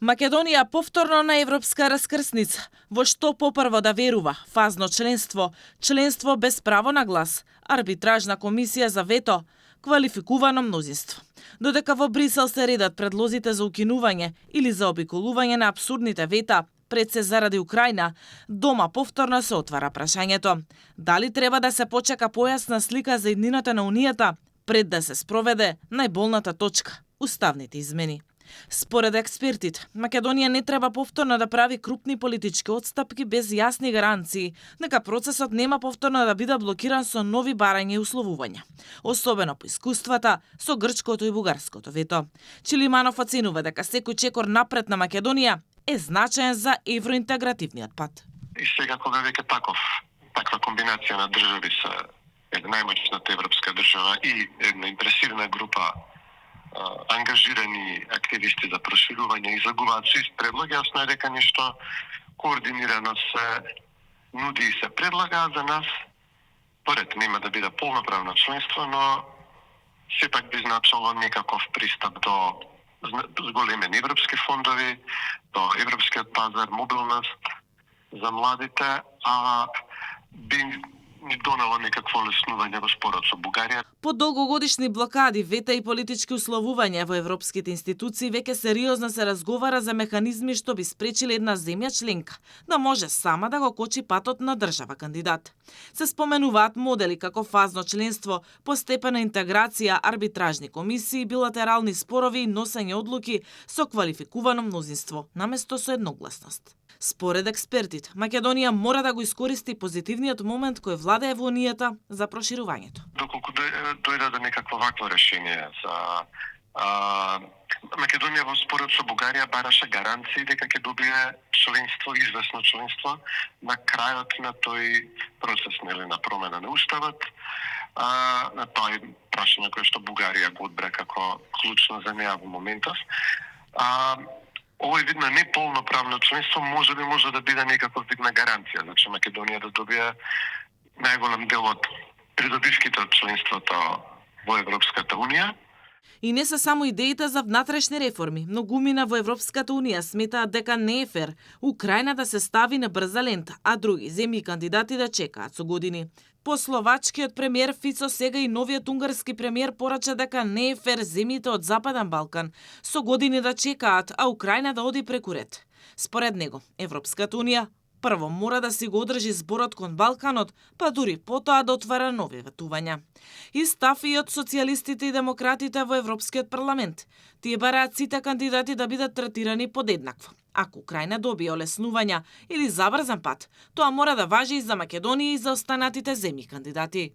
Македонија повторно на европска раскрсница. Во што попрво да верува? Фазно членство, членство без право на глас, арбитражна комисија за вето, квалификувано мнозинство. Додека во Брисел се редат предлозите за укинување или за обиколување на апсурдните вета, пред се заради Украина, дома повторно се отвара прашањето. Дали треба да се почека појасна слика за иднината на Унијата пред да се спроведе најболната точка – уставните измени? Според експертите, Македонија не треба повторно да прави крупни политички отстапки без јасни гаранции дека процесот нема повторно да биде блокиран со нови барања и условувања, особено по искуствата со грчкото и бугарското вето. Чилиманов оценува дека секој чекор напред на Македонија е значаен за евроинтегративниот пат. И сега кога веќе таква комбинација на држави со една најмоćната европска држава и една импресивна група ангажирани активисти за проширување и загуваат со предлоги, јасно е дека нешто координирано се нуди и се предлага, за нас поред нема да биде полноправно членство, но сепак би значило некаков пристап до зголемени европски фондови, до европскиот пазар, мобилност за младите, а би ни донело некакво леснување во спорот со Бугарија. По долгогодишни блокади, вета и политички условувања во европските институции, веќе сериозно се разговара за механизми што би спречиле една земја членка да може сама да го кочи патот на држава кандидат. Се споменуваат модели како фазно членство, постепена интеграција, арбитражни комисии, билатерални спорови и носење одлуки со квалификувано мнозинство, наместо со едногласност. Според експертите, Македонија мора да го искористи позитивниот момент кој владее во Унијата за проширувањето. Доколку дојде до некакво вакво решение за Македонија во според со Бугарија бараше гаранции дека ќе добие членство, известно членство на крајот на тој процес, нели, на промена на уставот, на тој прашање кое што Бугарија го одбра како клучно за неа во моментов. Овој вид на неполноправно членство може да биде некаква вид на гаранција, значи Македонија да добие најголем дел од придобивките од членството во Европската Унија. И не се само идеите за внатрешни реформи. Многумина во Европската Унија сметаат дека не е фер Украина да се стави на брза лента, а други земји кандидати да чекаат со години. По словачкиот премиер Фицо сега и новиот унгарски премиер порача дека не е фер земјите од Западен Балкан со години да чекаат, а Украина да оди преку ред. Според него, Европската Унија прво мора да си го одржи зборот кон Балканот, па дури потоа да отвара нови ветувања. И став и од социјалистите и демократите во Европскиот парламент. Тие бараат сите кандидати да бидат третирани подеднакво. Ако Украина добие олеснувања или забрзан пат, тоа мора да важи и за Македонија и за останатите земји кандидати.